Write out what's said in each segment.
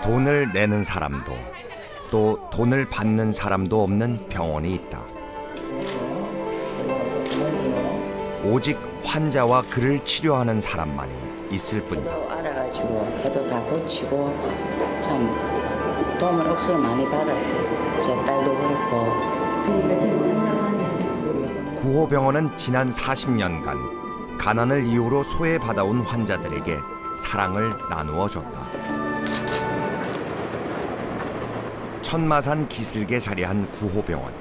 돈을 내는 사람도 또 돈을 받는 사람도 없는 병원이 있다. 오직 환자와 그를 치료하는 사람만이 있을 뿐이다. 알아가지고 배도 다 고치고 참 도움을 억수로 많이 받았어요. 제 딸도 그렇고. 구호병원은 지난 40년간 가난을 이유로 소외받아온 환자들에게 사랑을 나누어 줬다. 천마산 기슭에 자리한 구호병원.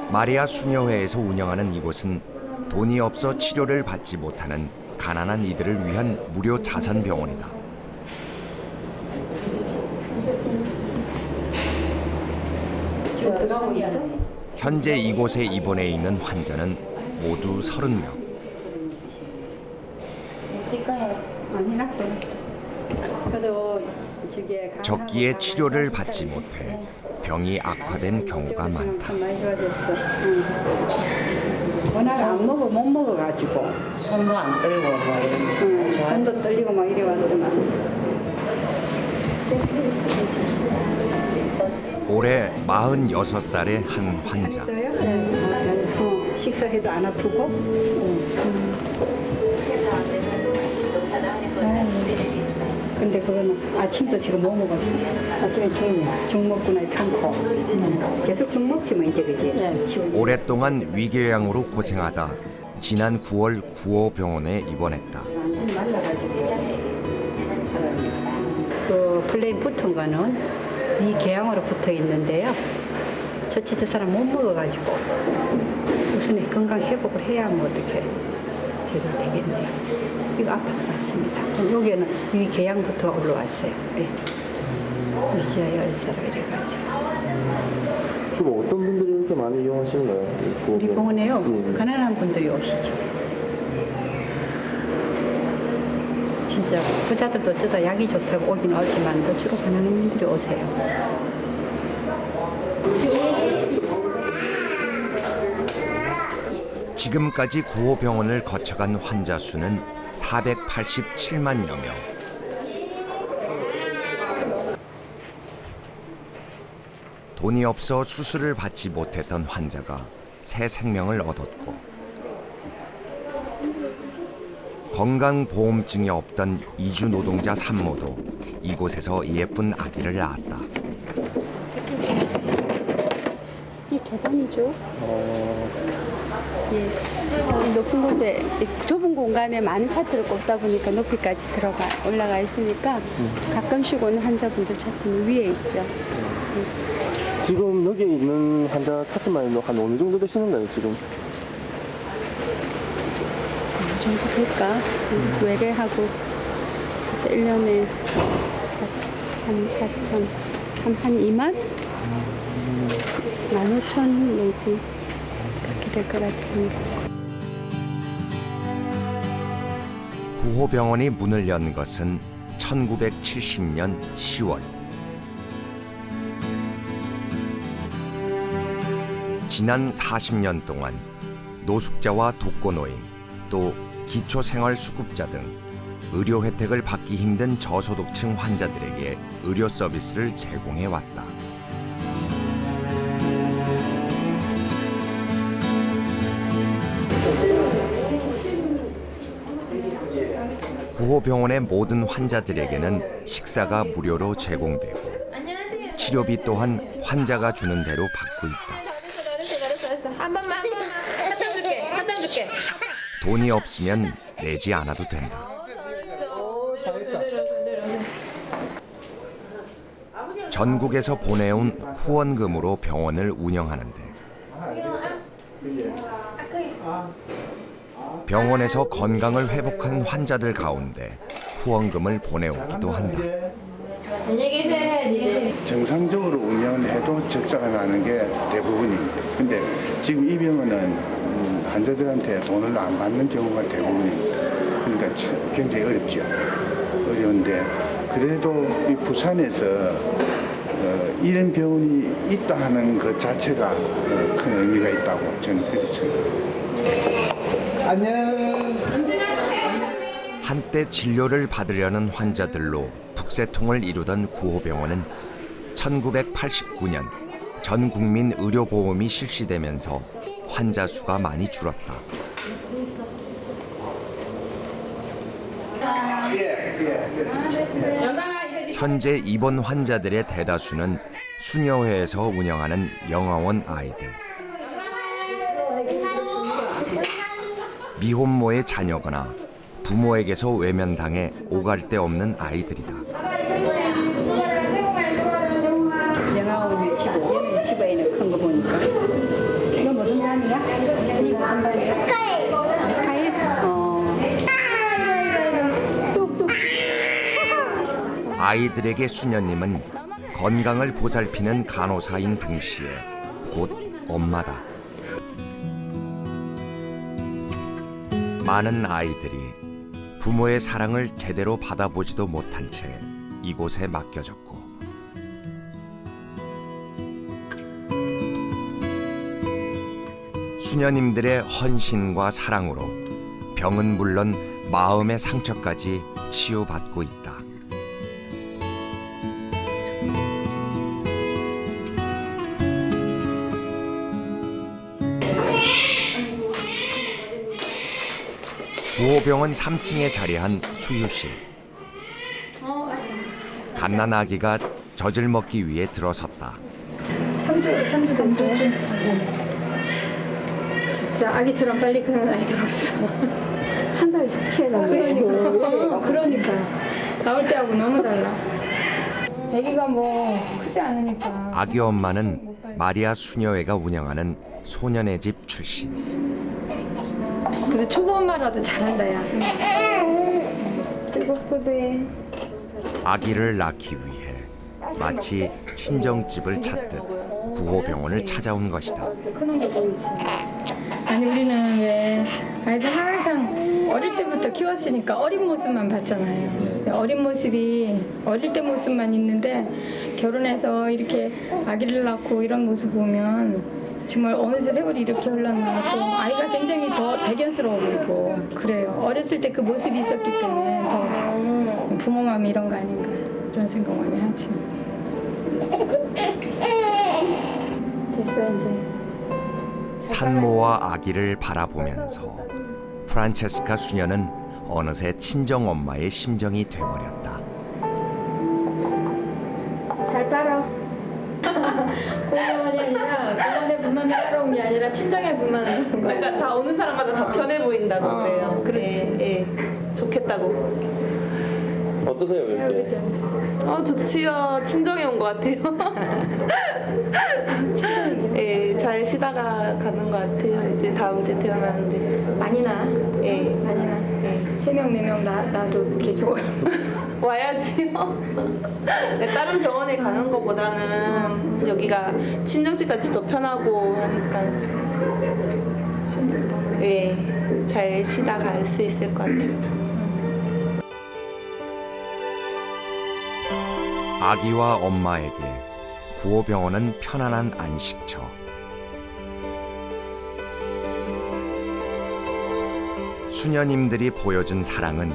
마리아 수녀회에서 운영하는 이곳은 돈이 없어 치료를 받지 못하는 가난한 이들을 위한 무료 자선병원이다. 현재 이곳에 입원해 있는 환자는 모두 30명. 적기에 치료를 받지 못해 병이 악화된 경우가 많다. 워낙 안 먹어 못 먹어가지고 손도 안 떨고 뭐 이런 거. 손도 떨리고 막 이래 왔더만. 올해 46살의 한 환자. 식사해도 안 아프고. 근데 그거는 아침도 지금 뭐 먹었어? 아침에 죽 먹구나 편코. 계속 죽 먹지 뭐 이제 그지? 오랫동안 위궤양으로 고생하다 지난 9월 구호병원에 입원했다. 완전 말라가지고. 그 플레임 붙은 거는 이 궤양으로 붙어 있는데요. 저 사람 못 먹어가지고 우선 건강 회복을 해야 뭐 어떻게 제대로 되겠네요. 이거 아파서 왔습니다. 여기는 이 궤양부터 올라왔어요. 네. 유지하여 열사라 이래가지고. 주로 어떤 분들이 이렇게 많이 이용하시는 거예요? 우리 병원에요. 가난한 분들이 오시죠. 진짜 부자들도 어쩌다 약이 좋다고 오긴 오지만 주로 가난한 분들이 오세요. 지금까지 구호병원을 거쳐간 환자 수는 487만여 명. 돈이 없어 수술을 받지 못했던 환자가 새 생명을 얻었고 건강보험증이 없던 이주 노동자 산모도 이곳에서 예쁜 아기를 낳았다. 이 계단이죠. 예, 높은 곳에 좁은 공간에 많은 차트를 꼽다 보니까 높이까지 올라가 있으니까 가끔씩 오는 환자분들 차트는 위에 있죠. 지금 여기 있는 환자 차트만 해도 한 어느 정도 되시는가요, 지금? 어느 정도 될까? 외래하고 그래서 1년에 3, 4천, 한 2만? 15,000 내지 그렇게 될 것 같습니다. 구호병원이 문을 연 것은 1970년 10월. 지난 40년 동안 노숙자와 독거노인, 또 기초생활수급자 등 의료 혜택을 받기 힘든 저소득층 환자들에게 의료 서비스를 제공해왔다. 구호병원의 모든 환자들에게는 식사가 무료로 제공되고 치료비 또한 환자가 주는 대로 받고 있다. 한 번만 한장 줄게. 돈이 없으면 내지 않아도 된다. 전국에서 보내온 후원금으로 병원을 운영하는데 병원에서 건강을 회복한 환자들 가운데 후원금을 보내오기도 한다. 안녕히 계세요 해야지. 정상적으로 운영을 해도 적자가 나는 게 대부분입니다. 근데 지금 이 병원은 환자들한테 돈을 안 받는 경우가 대부분입니다. 그러니까 참 굉장히 어렵죠. 어려운데 그래도 이 부산에서 이런 병원이 있다 하는 것 자체가 큰 의미가 있다고 저는 그렇게 생각합니다. 안녕. 한때 진료를 받으려는 환자들로 북새통을 이루던 구호병원은 1989년 전 국민 의료보험이 실시되면서 환자 수가 많이 줄었다. 현재 입원 환자들의 대다수는 수녀회에서 운영하는 영아원 아이들. 미혼모의 자녀거나 부모에게서 외면당해 오갈 데 없는 아이들이다. 영아원 유치부, 여명 유치부에는 큰 거 보니까 이거 무슨 반이야? 이 무슨 반이야? 카일. 뚝뚝. 아이들에게 수녀님은 건강을 보살피는 간호사인 동시에 곧 엄마다. 많은 아이들이 부모의 사랑을 제대로 받아보지도 못한 채 이곳에 맡겨졌고 수녀님들의 헌신과 사랑으로 병은 물론 마음의 상처까지 치유받고 있다. 구호병원 3층에 자리한 수유실. 갓난아기가 젖을 먹기 위해 들어섰다. 3주 됐어요. 진짜 아기처럼 빨리 크는 아이들 없어. 한 달씩 키워달라고. 그러니까 나올 때하고 너무 달라. 아기가 뭐 크지 않으니까. 아기 엄마는 마리아 수녀회가 운영하는 소년의 집 출신. 그래도 초보 엄마라도 잘한다 야. 뜨겁거든. 아기를 낳기 위해 마치 친정집을 찾듯 구호병원을 찾아온 것이다. 크는 게 보이지. 아니 우리는 왜 아이들 항상 어릴 때부터 키웠으니까 어린 모습만 봤잖아요. 어린 모습이 어릴 때 모습만 있는데 결혼해서 이렇게 아기를 낳고 이런 모습 보면 정말 어느새 세월이 이렇게 흘렀나. 또 아이가 굉장히 더 대견스러워 보이고 그래요. 어렸을 때 그 모습이 있었기 때문에 더 부모 마음이 이런 거 아닌가 이런 생각 많이 하지. 됐어 이제. 산모와 아기를 바라보면서 프란체스카 수녀는 어느새 친정엄마의 심정이 돼버렸다. 잘 빨아. 고모만이 아니라 부모네 분만을 하러 온 게 아니라 친정의 분만을 하는 거야. 그러니까 다 오는 사람마다 다 편해 보인다고 그래요. 그렇지. 예, 좋겠다고. 어떠세요, 이렇게? 좋지요. 친정에 온 것 같아요. 예, 잘 쉬다가 가는 것 같아요. 이제 다음 주에 태어나는데. 많이 나. 예, 많이 나. 예. 3명, 4명 나도 계속. 와야지요. 다른 병원에 가는 것보다는 여기가 친정집같이 더 편하고 하니까 예, 잘 쉬다 갈 수 있을 것 같아요. 아기와 엄마에게 구호병원은 편안한 안식처. 수녀님들이 보여준 사랑은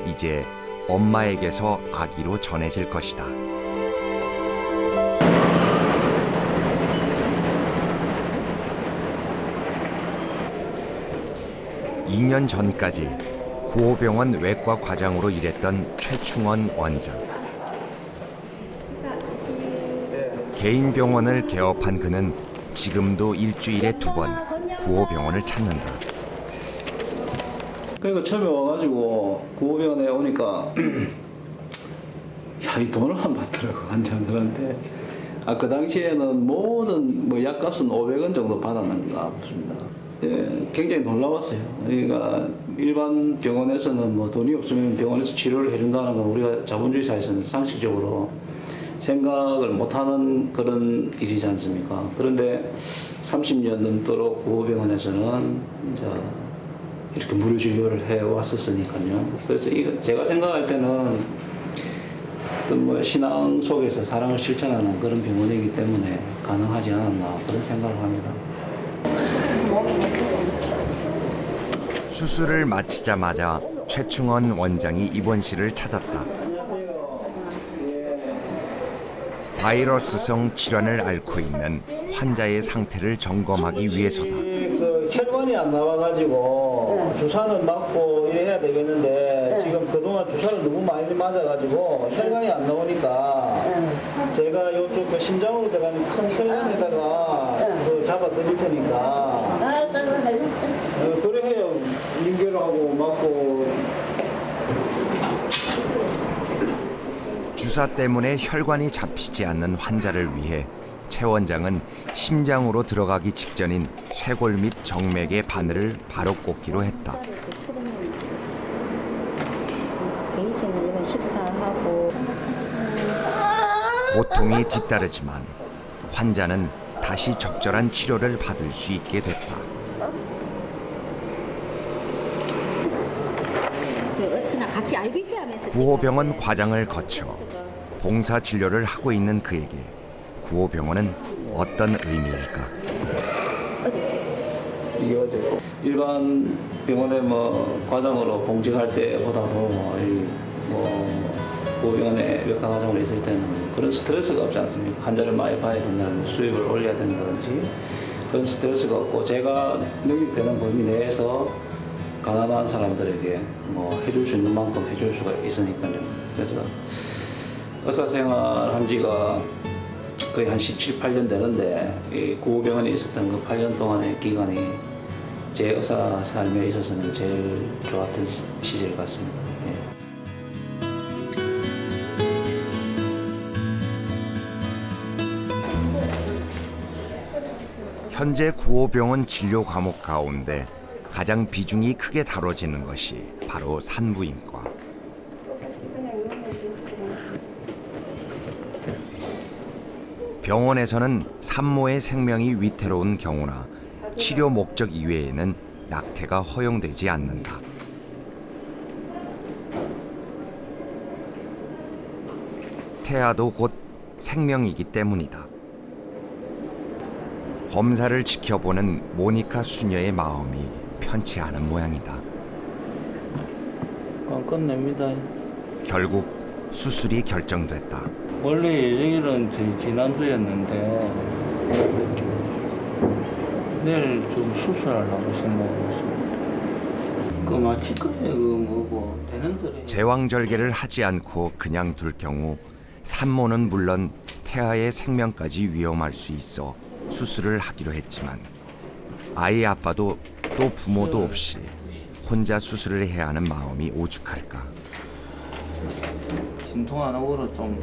이제 엄마에게서 아기로 전해질 것이다. 2년 전까지 구호병원 외과 과장으로 일했던 최충원 원장. 개인 병원을 개업한 그는 지금도 일주일에 2번 구호병원을 찾는다. 그러니까 처음에 와가지고 구호병원에 오니까 야, 이 돈을 안 받더라고 환자들한테. 그 당시에는 모든 뭐 약값은 500원 정도 받았는가 싶습니다. 예, 굉장히 놀라웠어요. 그러니까 일반 병원에서는 뭐 돈이 없으면 병원에서 치료를 해준다는 건 우리가 자본주의 사회에서는 상식적으로 생각을 못하는 그런 일이지 않습니까? 그런데 30년 넘도록 구호병원에서는 이제 이렇게 무료 진료를 해왔었으니까요. 그래서 이거 제가 생각할 때는 어떤 뭐 신앙 속에서 사랑을 실천하는 그런 병원이기 때문에 가능하지 않았나 그런 생각을 합니다. 수술을 마치자마자 최충원 원장이 입원실을 찾았다. 바이러스성 질환을 앓고 있는 환자의 상태를 점검하기 위해서다. 그 혈관이 안 나와가지고 주사는 맞고 이래야 되겠는데 지금 그동안 주사를 너무 많이 맞아가지고 혈관이 안 나오니까 제가 이쪽 그 심장으로 들어가는 큰 혈관에다가 그 잡아 드릴 테니까 그래 해요. 연결하고 맞고. 주사 때문에 혈관이 잡히지 않는 환자를 위해 최 원장은 심장으로 들어가기 직전인 쇄골 및 정맥의 바늘을 바로 꽂기로 했다. 베이지는 이건 식사하고 고통이 뒤따르지만 환자는 다시 적절한 치료를 받을 수 있게 됐다. 그냥 같이 알고 있게 하면서 구호병원 과장을 거쳐 봉사 진료를 하고 있는 그에게 구호병원은 어떤 의미일까? 이게 어제 일반 병원에 뭐 과장으로 봉직할 때보다도 구호병원에 외과 과장으로 있을 때는 그런 스트레스가 없지 않습니까? 환자를 많이 봐야 된다는 수입을 올려야 된다든지 그런 스트레스가 없고 제가 능력되는 범위 내에서 가난한 사람들에게 뭐 해줄 수 있는 만큼 해줄 수가 있으니까요. 그래서 의사 생활한 지가 거의 한 17, 18년 되는데 이 구호병원에 있었던 그 8년 동안의 기간이 제 의사 삶에 있어서는 제일 좋았던 시절 같습니다. 현재 구호병원 진료 과목 가운데 가장 비중이 크게 다뤄지는 것이 바로 산부인과. 병원에서는 산모의 생명이 위태로운 경우나 치료 목적 이외에는 낙태가 허용되지 않는다. 태아도 곧 생명이기 때문이다. 검사를 지켜보는 모니카 수녀의 마음이 편치 않은 모양이다. 끝냅니다. 결국 수술이 결정됐다. 원래 예정일은 지난주였는데 내일 좀 수술하려고 생각하고 있습니다. 그 마취크에 그 뭐고 되는 대로 제왕절개를 하지 않고 그냥 둘 경우 산모는 물론 태아의 생명까지 위험할 수 있어 수술을 하기로 했지만 아이 아빠도 또 부모도 없이 혼자 수술을 해야 하는 마음이 오죽할까. 진통 안 오고로 좀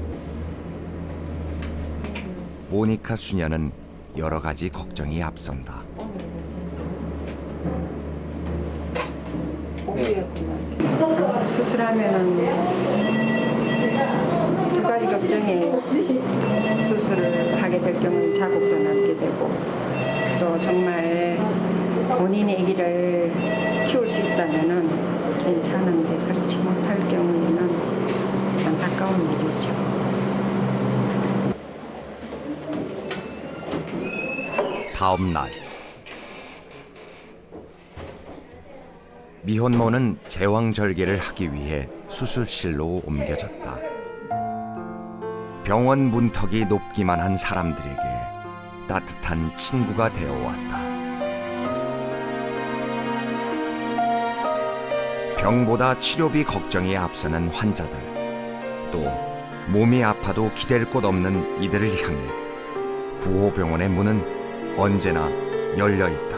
모니카 수녀는 여러 가지 걱정이 앞선다. 수술하면은 두 가지 걱정이 수술을 하게 될 경우는 자국도 남게 되고 또 정말 본인의 아기를 키울 수 있다면은 괜찮은데 그렇지 못할 경우에는 안타까운 일이죠. 다음 날 미혼모는 제왕절개를 하기 위해 수술실로 옮겨졌다. 병원 문턱이 높기만 한 사람들에게 따뜻한 친구가 되어왔다. 병보다 치료비 걱정이 앞서는 환자들, 또 몸이 아파도 기댈 곳 없는 이들을 향해 구호병원의 문은 언제나 열려 있다.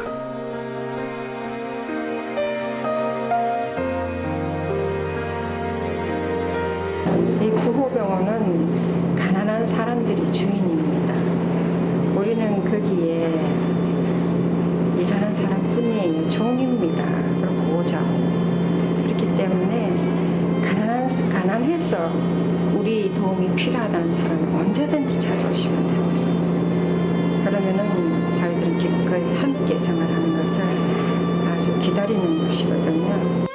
이 구호병원은 가난한 사람들이 주인입니다. 우리는 거기에 일하는 사람뿐이에요. 종입니다. 그리고 오자. 그렇기 때문에 가난해서 우리 도움이 필요하다는 사람은 언제든지 찾아오시면 됩니다. 그러면은 저희들은 기꺼이 함께 생활하는 것을 아주 기다리는 곳이거든요.